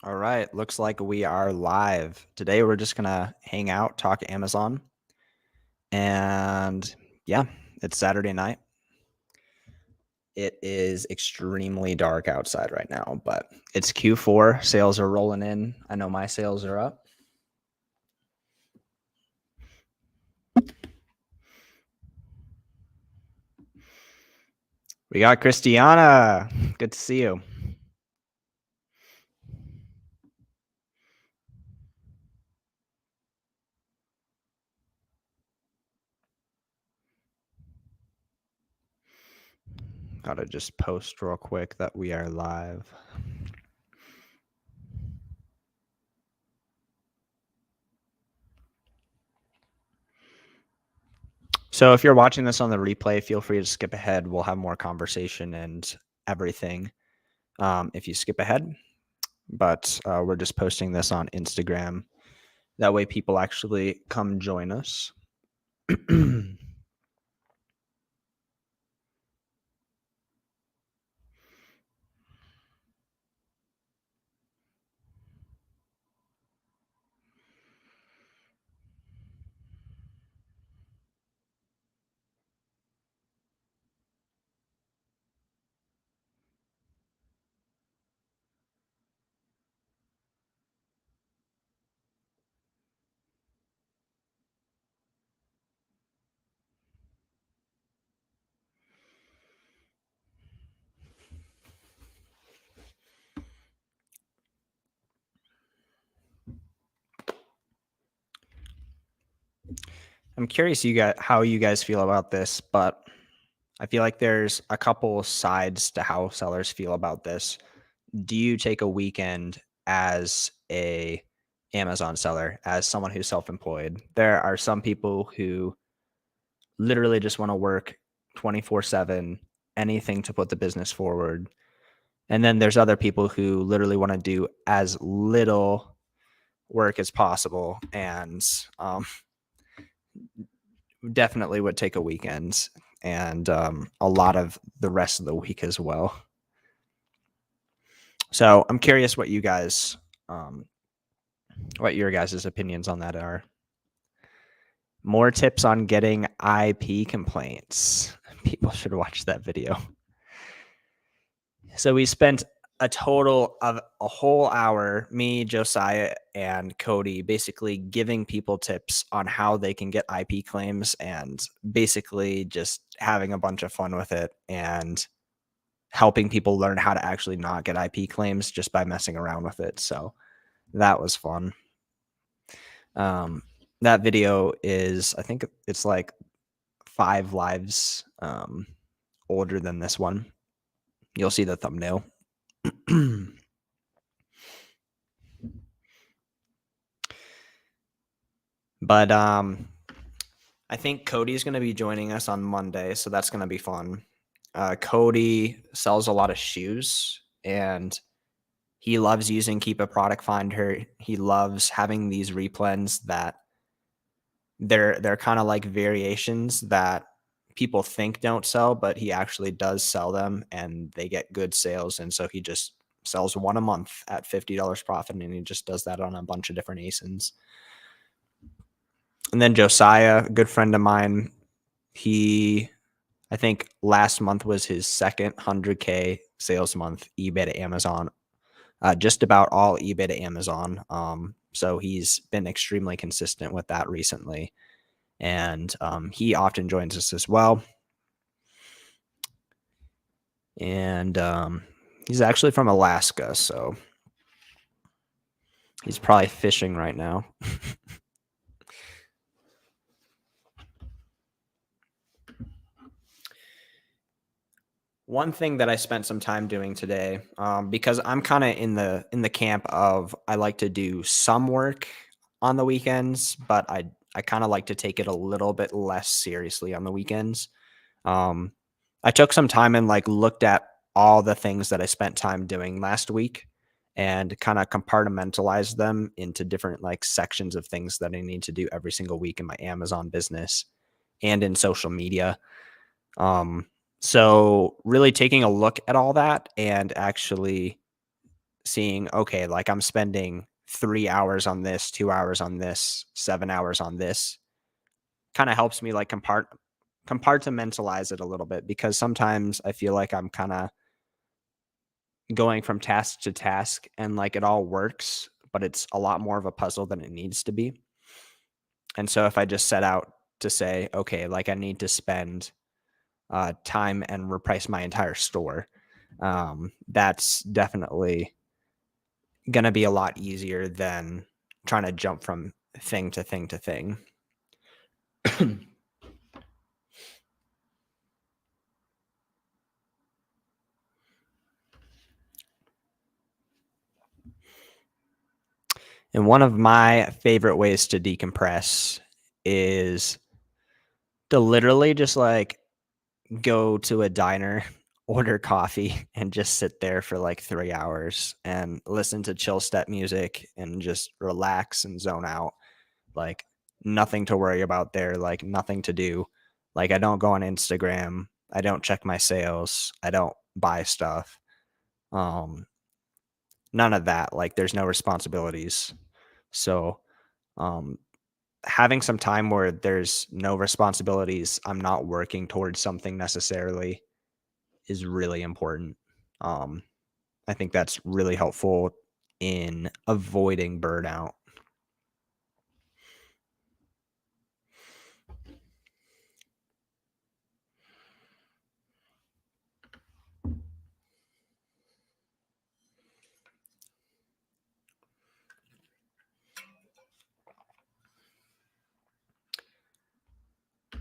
All right, looks like we are live. Today we're just gonna hang out, talk Amazon, and yeah, it's Saturday night. It is extremely dark outside right now, but it's Q4. Sales are rolling in. I know my sales are up. We got Christiana. Good to see you. Gotta just post real quick that we are live. So if you're watching this on the replay, feel free to skip ahead. We'll have more conversation and everything if you skip ahead. But we're just posting this on Instagram. That way people actually come join us. I'm curious how you guys feel about this, but I feel like there's a couple sides to how sellers feel about this. Do you take a weekend as a Amazon seller, as someone who's self-employed? There are some people who literally just want to work 24/7, anything to put the business forward. And then there's other people who literally want to do as little work as possible and definitely would take a weekend and a lot of the rest of the week as well. So I'm curious what your guys' opinions on that are. More tips on getting IP complaints. People should watch that video. So we spent a total of a whole hour, me, Josiah, and Cody, basically giving people tips on how they can get IP claims and basically just having a bunch of fun with it and helping people learn how to actually not get IP claims just by messing around with it. So that was fun. That video is, I think it's like 5 lives older than this one. You'll see the thumbnail. But I think Cody's going to be joining us on Monday, so that's going to be fun. Cody sells a lot of shoes, and he loves using Keep a Product Finder. He loves having these replens that they're kind of like variations that people think don't sell, but he actually does sell them, and they get good sales. And so he just sells one a month at $50 profit, and he just does that on a bunch of different ASINs. And then Josiah, a good friend of mine, I think last month was his second 100K sales month, eBay to Amazon, just about all eBay to Amazon. So he's been extremely consistent with that recently. And he often joins us as well. And he's actually from Alaska, so he's probably fishing right now. One thing that I spent some time doing today, because I'm kind of in the camp of I like to do some work on the weekends, but I kind of like to take it a little bit less seriously on the weekends. I took some time and like looked at all the things that I spent time doing last week and kind of compartmentalized them into different like sections of things that I need to do every single week in my Amazon business and in social media. So really taking a look at all that and actually seeing, okay, like I'm spending 3 hours on this, 2 hours on this, 7 hours on this, kind of helps me like compartmentalize it a little bit, because sometimes I feel like I'm kind of going from task to task and like it all works, but it's a lot more of a puzzle than it needs to be. And so if I just set out to say, okay, like I need to spend time and reprice my entire store, that's definitely going to be a lot easier than trying to jump from thing to thing to thing. And one of my favorite ways to decompress is to literally just like go to a diner, order coffee, and just sit there for like 3 hours and listen to chill step music and just relax and zone out. Like nothing to worry about there, like nothing to do. Like I don't go on Instagram, I don't check my sales, I don't buy stuff. Um None of that. Like there's no responsibilities. So, um having some time where there's no responsibilities, I'm not working towards something necessarily, is really important. Um, I think that's really helpful in avoiding burnout.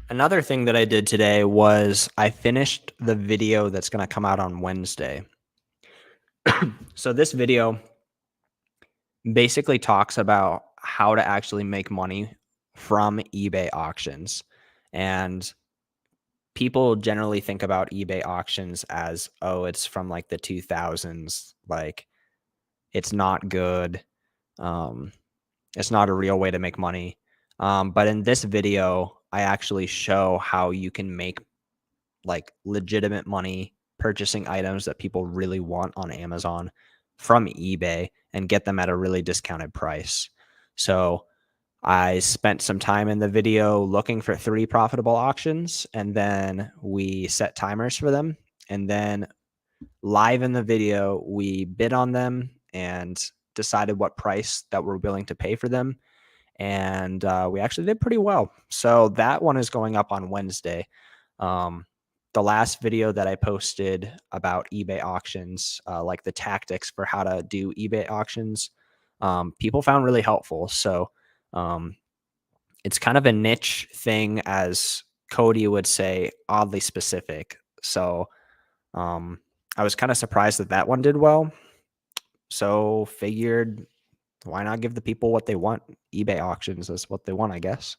Another thing that I did today was I finished the video that's going to come out on Wednesday. So this video basically talks about how to actually make money from eBay auctions. And people generally think about eBay auctions as, oh, it's from like the 2000s, like it's not good. Um, it's not a real way to make money. But in this video, I actually show how you can make like legitimate money purchasing items that people really want on Amazon from eBay and get them at a really discounted price. So I spent some time in the video looking for 3 profitable auctions, and then we set timers for them. And then live in the video, we bid on them and decided what price that we're willing to pay for them. And we actually did pretty well. So that one is going up on Wednesday. Um, the last video that I posted about eBay auctions, like the tactics for how to do eBay auctions, people found really helpful. So um, it's kind of a niche thing, as Cody would say, oddly specific. So um, I was kind of surprised that that one did well. So figured, why not give the people what they want? eBay auctions is what they want, I guess.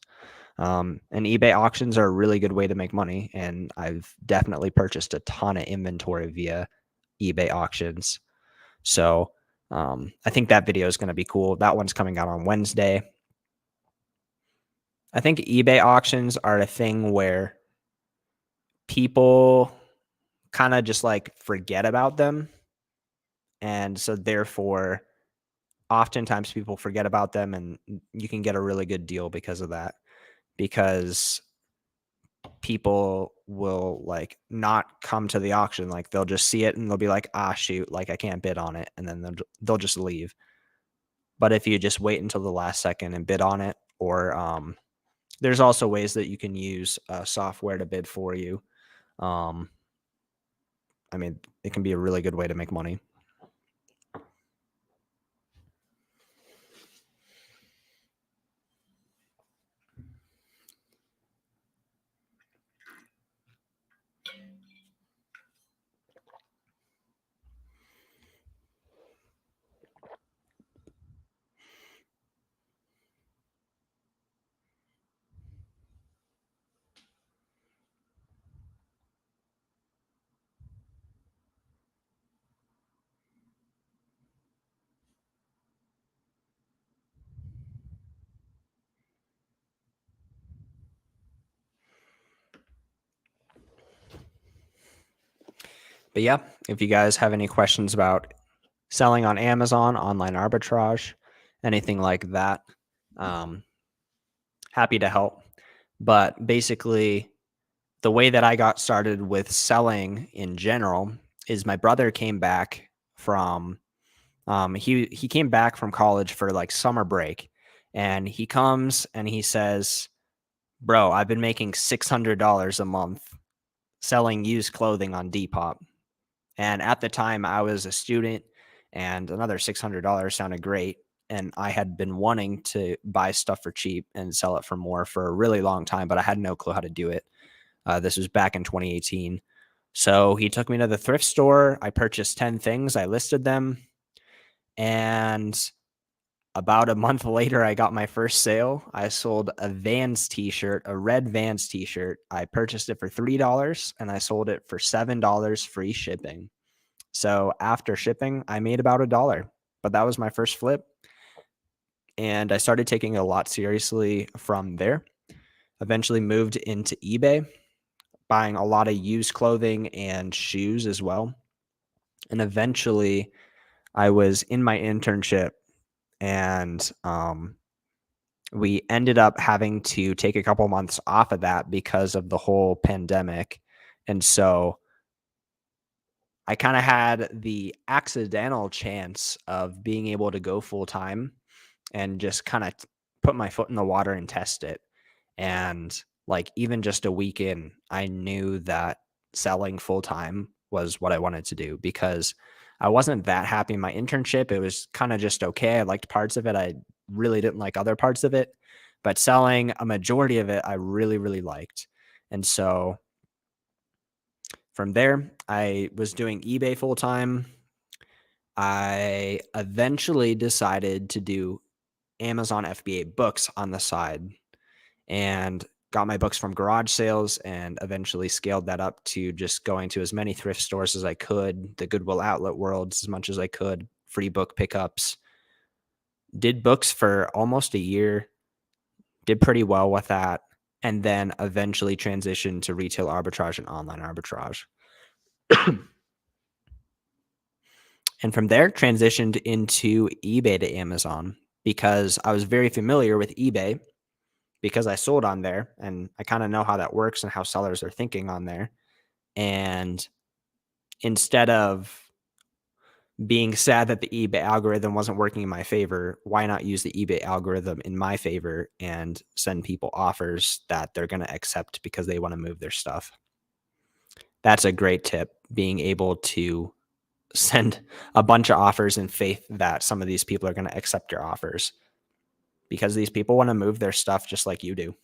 And eBay auctions are a really good way to make money. And I've definitely purchased a ton of inventory via eBay auctions. So I think that video is going to be cool. That one's coming out on Wednesday. I think eBay auctions are a thing where people kind of just like forget about them. And so therefore, oftentimes people forget about them, and you can get a really good deal because of that. Because people will like not come to the auction, like they'll just see it and they'll be like, ah, shoot, like I can't bid on it, and then they'll just leave. But if you just wait until the last second and bid on it, or there's also ways that you can use software to bid for you. um I mean, it can be a really good way to make money. But yeah, if you guys have any questions about selling on Amazon, online arbitrage, anything like that. Happy to help. But basically, the way that I got started with selling in general is my brother came back from he came back from college for like summer break, and he comes and he says, "Bro, I've been making $600 a month selling used clothing on Depop." And at the time, I was a student, and another $600 sounded great. And I had been wanting to buy stuff for cheap and sell it for more for a really long time, but I had no clue how to do it. This was back in 2018. So he took me to the thrift store. I purchased 10 things, I listed them. And about a month later, I got my first sale. I sold a Vans t-shirt, a red Vans t-shirt. I purchased it for $3 and I sold it for $7 free shipping. So after shipping, I made about $1, but that was my first flip. And I started taking it a lot seriously from there. Eventually moved into eBay, buying a lot of used clothing and shoes as well. And eventually I was in my internship, and we ended up having to take a couple months off of that because of the whole pandemic. And so I kind of had the accidental chance of being able to go full time and just kind of put my foot in the water and test it. And like even just a week in, I knew that selling full time was what I wanted to do, because I wasn't that happy in my internship. It was kind of just okay. I liked parts of it. I really didn't like other parts of it, but selling a majority of it, I really, really liked. And so from there, I was doing eBay full time. I eventually decided to do Amazon FBA books on the side, and got my books from garage sales, and eventually scaled that up to just going to as many thrift stores as I could, the Goodwill outlet worlds as much as I could, free book pickups. Did books for almost a year, did pretty well with that, and then eventually transitioned to retail arbitrage and online arbitrage. And from there, transitioned into eBay to Amazon, because I was very familiar with eBay because I sold on there and I kind of know how that works and how sellers are thinking on there. And instead of being sad that the eBay algorithm wasn't working in my favor, why not use the eBay algorithm in my favor and send people offers that they're going to accept because they want to move their stuff? That's a great tip, being able to send a bunch of offers in faith that some of these people are going to accept your offers, because these people want to move their stuff just like you do.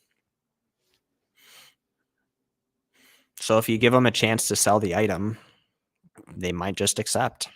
So if you give them a chance to sell the item, they might just accept.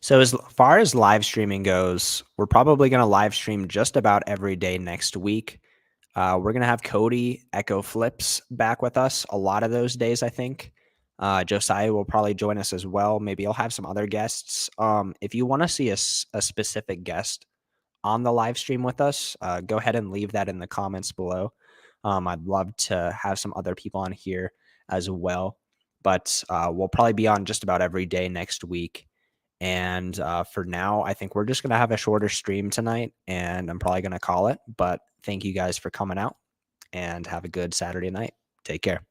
So as far as live streaming goes, we're probably going to live stream just about every day next week. We're going to have Cody Echo Flips back with us a lot of those days, I think. Josiah will probably join us as well. Maybe I'll have some other guests. If you want to see a specific guest on the live stream with us, go ahead and leave that in the comments below. I'd love to have some other people on here as well. But we'll probably be on just about every day next week. And for now, I think we're just going to have a shorter stream tonight, and I'm probably going to call it. But thank you guys for coming out, and have a good Saturday night. Take care.